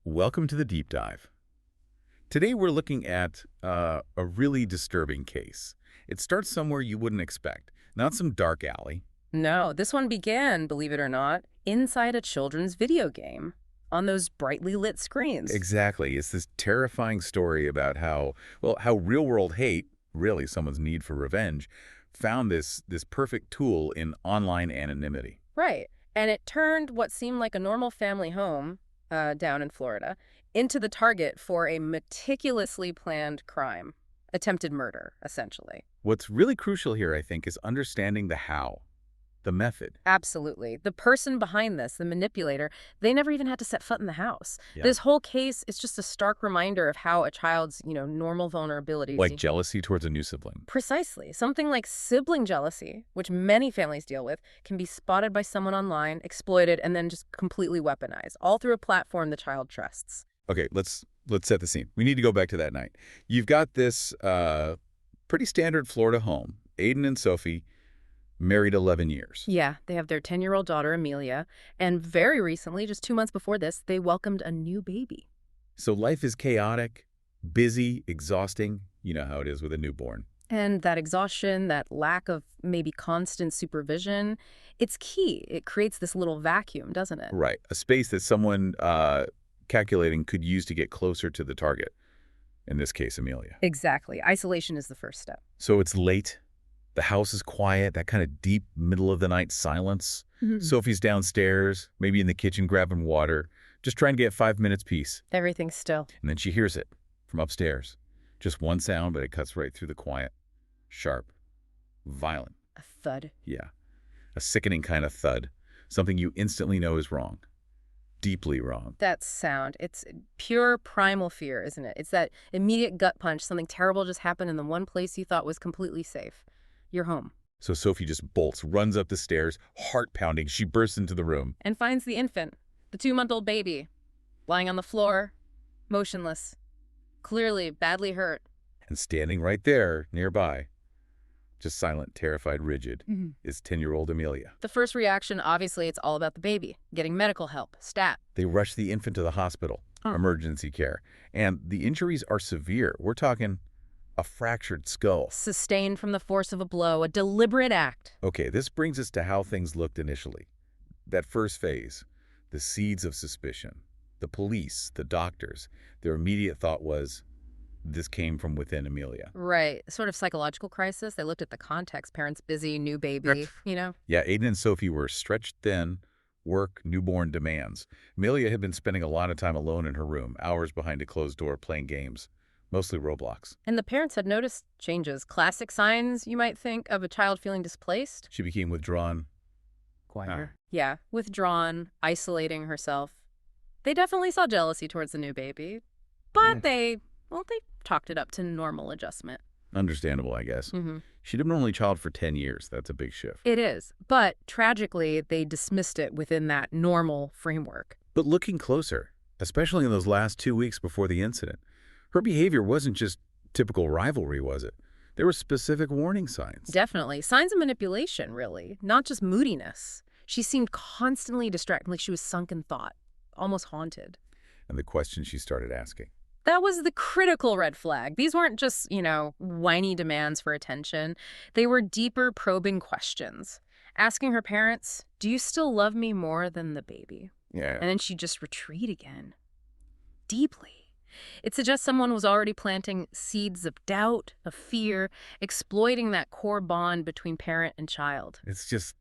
Welcome to the deep dive. Today we're looking at a really disturbing case. It starts somewhere you wouldn't expect, not some dark alley. No, this one began, believe it or not, inside a children's video game on those brightly lit screens. Exactly. It's this terrifying story about how real-world hate, really someone's need for revenge, found this perfect tool in online anonymity. Right. And it turned what seemed like a normal family home down in Florida into the target for a meticulously planned crime. Attempted murder, essentially. What's really crucial here, I think, is understanding the how, the method. Absolutely. The person behind this, the manipulator, they never even had to set foot in the house. Yeah. This whole case is just a stark reminder of how a child's, normal vulnerabilities. Like jealousy towards a new sibling. Precisely. Something like sibling jealousy, which many families deal with, can be spotted by someone online, exploited, and then just completely weaponized, all through a platform the child trusts. Okay, let's set the scene. We need to go back to that night. You've got this pretty standard Florida home. Aiden and Sophie, married 11 years. Yeah, they have their 10-year-old daughter, Emilia, and very recently, just 2 months before this, they welcomed a new baby. So life is chaotic, busy, exhausting. You know how it is with a newborn. And that exhaustion, that lack of maybe constant supervision, it's key. It creates this little vacuum, doesn't it? Right, a space that someone calculating could use to get closer to the target, in this case, Emilia. Exactly. Isolation is the first step. So it's late. The house is quiet, that kind of deep middle-of-the-night silence. Sophie's downstairs, maybe in the kitchen grabbing water, just trying to get 5 minutes peace. Everything's still. And then she hears it from upstairs. Just one sound, but it cuts right through the quiet. Sharp. Violent. A thud. Yeah. A sickening kind of thud. Something you instantly know is wrong. Deeply wrong. That sound, it's pure primal fear, isn't it? It's that immediate gut punch. Something terrible just happened in the one place you thought was completely safe. Your home. So Sophie just bolts, runs up the stairs, heart pounding. She bursts into the room. And finds the infant, the 2-month-old baby, lying on the floor, motionless, clearly badly hurt. And standing right there, nearby, just silent, terrified, rigid, is 10-year-old Emilia. The first reaction, obviously, it's all about the baby, getting medical help, stat. They rush the infant to the hospital, emergency care. And the injuries are severe. We're talking a fractured skull. Sustained from the force of a blow, a deliberate act. Okay, this brings us to how things looked initially. That first phase, the seeds of suspicion. The police, the doctors, their immediate thought was, this came from within Emilia. Right. Sort of psychological crisis. They looked at the context. Parents busy, new baby, Yeah, Aiden and Sophie were stretched thin, work, newborn demands. Emilia had been spending a lot of time alone in her room, hours behind a closed door playing games, mostly Roblox. And the parents had noticed changes. Classic signs, you might think, of a child feeling displaced. She became withdrawn. Quieter. Yeah, withdrawn, isolating herself. They definitely saw jealousy towards the new baby, but they talked it up to normal adjustment. Understandable, I guess. She'd been an only child for 10 years. That's a big shift. It is. But tragically, they dismissed it within that normal framework. But looking closer, especially in those last 2 weeks before the incident, her behavior wasn't just typical rivalry, was it? There were specific warning signs. Definitely. Signs of manipulation, really, not just moodiness. She seemed constantly distracted, like she was sunk in thought, almost haunted. And the questions she started asking. That was the critical red flag. These weren't just, whiny demands for attention. They were deeper, probing questions. Asking her parents, do you still love me more than the baby? Yeah. And then she'd just retreat again. Deeply. It suggests someone was already planting seeds of doubt, of fear, exploiting that core bond between parent and child. It's just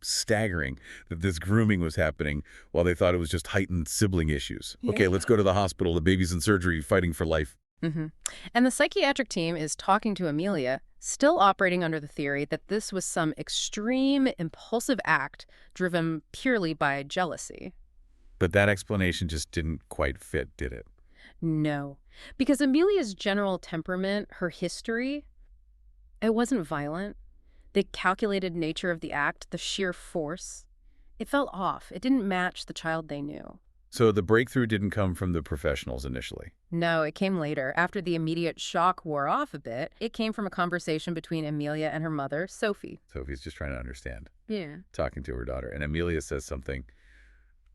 staggering that this grooming was happening while they thought it was just heightened sibling issues. Yeah. Okay, let's go to the hospital. The baby's in surgery, fighting for life. And the psychiatric team is talking to Emilia, still operating under the theory that this was some extreme, impulsive act driven purely by jealousy. But that explanation just didn't quite fit, did it? No, because Emilia's general temperament, her history, it wasn't violent. The calculated nature of the act, the sheer force, it felt off. It didn't match the child they knew. So the breakthrough didn't come from the professionals initially? No, it came later. After the immediate shock wore off a bit, it came from a conversation between Emilia and her mother, Sophie. Sophie's just trying to understand. Yeah. Talking to her daughter. And Emilia says something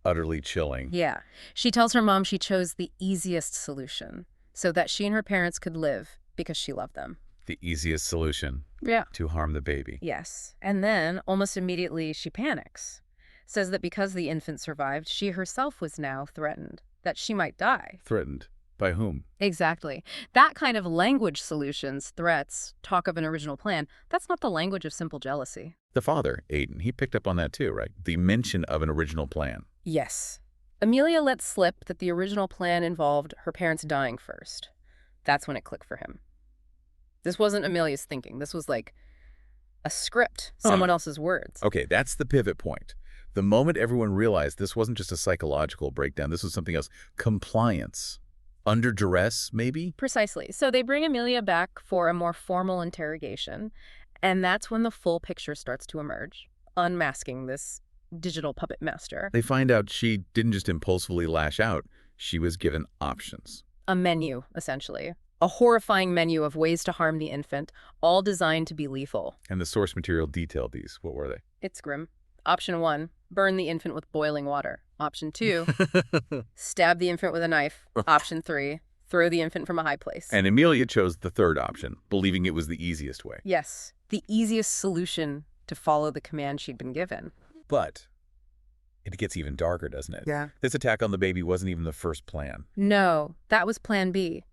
Utterly chilling. Yeah. She tells her mom she chose the easiest solution so that she and her parents could live because she loved them. The easiest solution. Yeah. To harm the baby. Yes. And then, almost immediately, she panics. Says that because the infant survived, she herself was now threatened, that she might die. Threatened. By whom? Exactly. That kind of language solutions, threats, talk of an original plan, that's not the language of simple jealousy. The father, Aiden, he picked up on that too, right? The mention of an original plan. Yes. Emilia let slip that the original plan involved her parents dying first. That's when it clicked for him. This wasn't Emilia's thinking. This was like a script, someone else's words. Okay, that's the pivot point. The moment everyone realized this wasn't just a psychological breakdown, this was something else. Compliance. Under duress, maybe? Precisely. So they bring Emilia back for a more formal interrogation, and that's when the full picture starts to emerge, unmasking this digital puppet master. They find out she didn't just impulsively lash out, she was given options. A menu, essentially. A horrifying menu of ways to harm the infant, all designed to be lethal. And the source material detailed these. What were they? It's grim. Option 1, burn the infant with boiling water. Option 2, stab the infant with a knife. Option 3, throw the infant from a high place. And Emilia chose the third option, believing it was the easiest way. Yes, the easiest solution to follow the command she'd been given. But it gets even darker, doesn't it? Yeah. This attack on the baby wasn't even the first plan. No, that was plan B.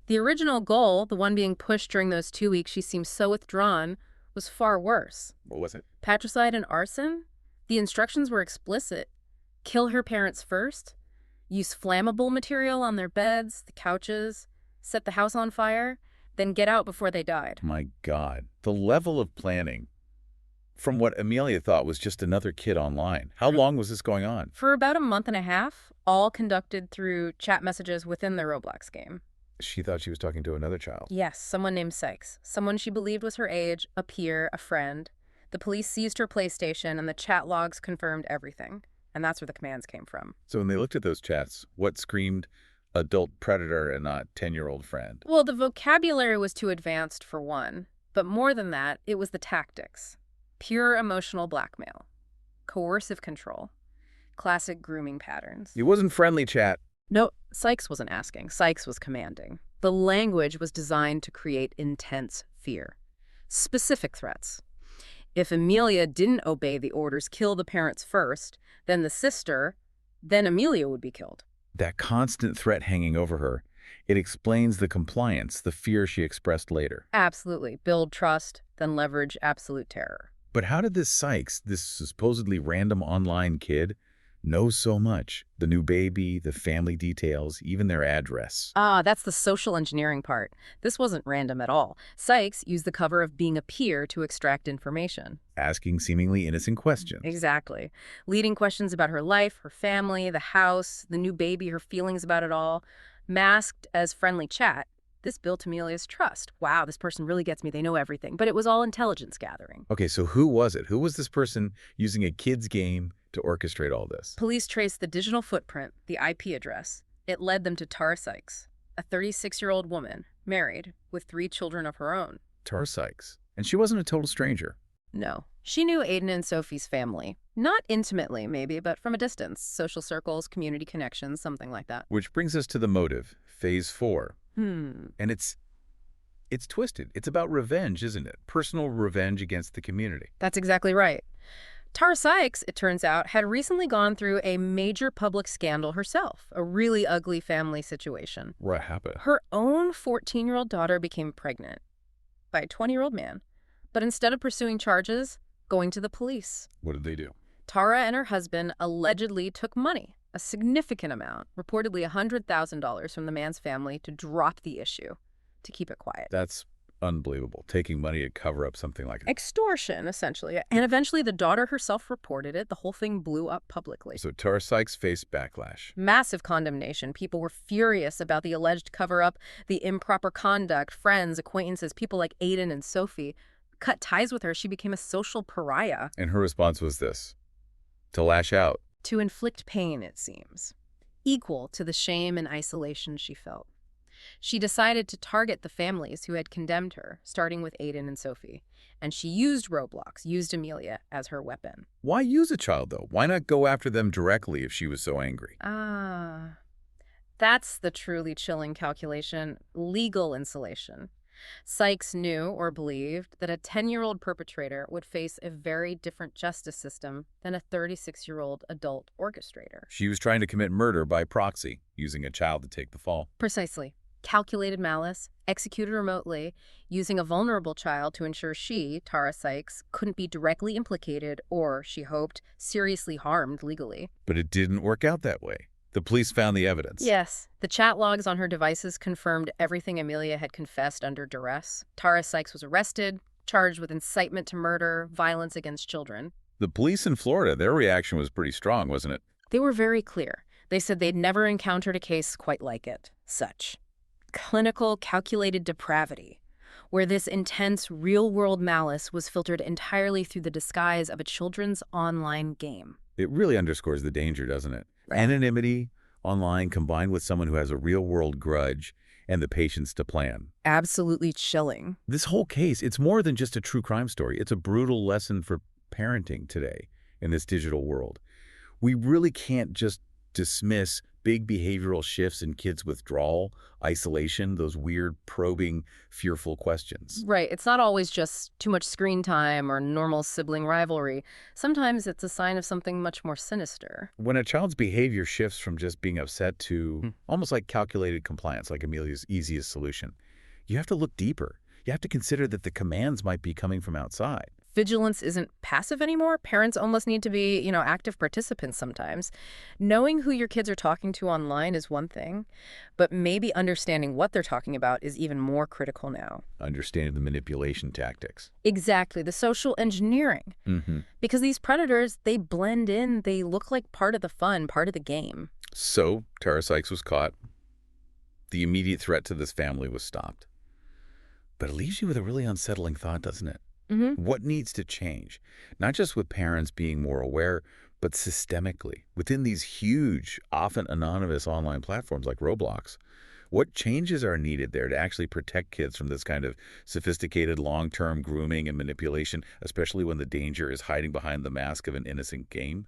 The original goal, the one being pushed during those 2 weeks she seemed so withdrawn, was far worse. What was it? Patricide and arson? The instructions were explicit. Kill her parents first, use flammable material on their beds, the couches, set the house on fire, then get out before they died. My God. The level of planning from what Emilia thought was just another kid online. How long was this going on? For about a month and a half, all conducted through chat messages within the Roblox game. She thought she was talking to another child. Yes, someone named Sykes. Someone she believed was her age, a peer, a friend. The police seized her PlayStation, and the chat logs confirmed everything. And that's where the commands came from. So when they looked at those chats, what screamed adult predator and not 10-year-old friend? Well, the vocabulary was too advanced for one. But more than that, it was the tactics. Pure emotional blackmail. Coercive control. Classic grooming patterns. It wasn't friendly chat. No, Sykes wasn't asking. Sykes was commanding. The language was designed to create intense fear. Specific threats. If Emilia didn't obey the orders, kill the parents first, then the sister, then Emilia would be killed. That constant threat hanging over her, it explains the compliance, the fear she expressed later. Absolutely. Build trust, then leverage absolute terror. But how did this Sykes, this supposedly random online kid, know so much? The new baby, the family details, even their address. That's the social engineering part. This wasn't random at all. Sykes used the cover of being a peer to extract information. Asking seemingly innocent questions. Exactly. Leading questions about her life, her family, the house, the new baby, her feelings about it all. Masked as friendly chat, this built Emilia's trust. Wow, this person really gets me. They know everything. But it was all intelligence gathering. Okay, so who was it? Who was this person using a kid's game to orchestrate all this? Police traced the digital footprint, the IP address. It led them to Tara Sykes, a 36-year-old woman, married, with 3 children of her own. Tara Sykes. And she wasn't a total stranger. No. She knew Aiden and Sophie's family. Not intimately, maybe, but from a distance. Social circles, community connections, something like that. Which brings us to the motive, phase 4. And it's twisted. It's about revenge, isn't it? Personal revenge against the community. That's exactly right. Tara Sykes, it turns out, had recently gone through a major public scandal herself, a really ugly family situation. What happened? Her own 14-year-old daughter became pregnant by a 20-year-old man, but instead of pursuing charges, going to the police. What did they do? Tara and her husband allegedly took money, a significant amount, reportedly $100,000 from the man's family to drop the issue, to keep it quiet. That's unbelievable. Taking money to cover up something like that. Extortion, essentially. And eventually the daughter herself reported it. The whole thing blew up publicly. So Tara Sykes faced backlash. Massive condemnation. People were furious about the alleged cover-up, the improper conduct. Friends, acquaintances, people like Aiden and Sophie cut ties with her. She became a social pariah. And her response was this: to lash out. To inflict pain, it seems, equal to the shame and isolation she felt. She decided to target the families who had condemned her, starting with Aiden and Sophie. And she used Roblox, used Emilia, as her weapon. Why use a child, though? Why not go after them directly if she was so angry? Ah, that's the truly chilling calculation: legal insulation. Sykes knew or believed that a 10-year-old perpetrator would face a very different justice system than a 36-year-old adult orchestrator. She was trying to commit murder by proxy, using a child to take the fall. Precisely. Calculated malice, executed remotely, using a vulnerable child to ensure she, Tara Sykes, couldn't be directly implicated or, she hoped, seriously harmed legally. But it didn't work out that way. The police found the evidence. Yes, the chat logs on her devices confirmed everything Emilia had confessed under duress. Tara Sykes was arrested, charged with incitement to murder, violence against children. The police in Florida, their reaction was pretty strong, wasn't it? They were very clear. They said they'd never encountered a case quite like it. Such clinical, calculated depravity, where this intense, real-world malice was filtered entirely through the disguise of a children's online game. It really underscores the danger, doesn't it? Right. Anonymity online combined with someone who has a real-world grudge and the patience to plan. Absolutely chilling. This whole case, it's more than just a true crime story. It's a brutal lesson for parenting today in this digital world. We really can't just dismiss big behavioral shifts in kids' withdrawal, isolation, those weird, probing, fearful questions. Right. It's not always just too much screen time or normal sibling rivalry. Sometimes it's a sign of something much more sinister. When a child's behavior shifts from just being upset to almost like calculated compliance, like Emilia's easiest solution, you have to look deeper. You have to consider that the commands might be coming from outside. Vigilance isn't passive anymore. Parents almost need to be, active participants sometimes. Knowing who your kids are talking to online is one thing, but maybe understanding what they're talking about is even more critical now. Understanding the manipulation tactics. Exactly, the social engineering. Because these predators, they blend in, they look like part of the fun, part of the game. So, Tara Sykes was caught. The immediate threat to this family was stopped. But it leaves you with a really unsettling thought, doesn't it? What needs to change? Not just with parents being more aware, but systemically, within these huge, often anonymous online platforms like Roblox. What changes are needed there to actually protect kids from this kind of sophisticated long-term grooming and manipulation, especially when the danger is hiding behind the mask of an innocent game?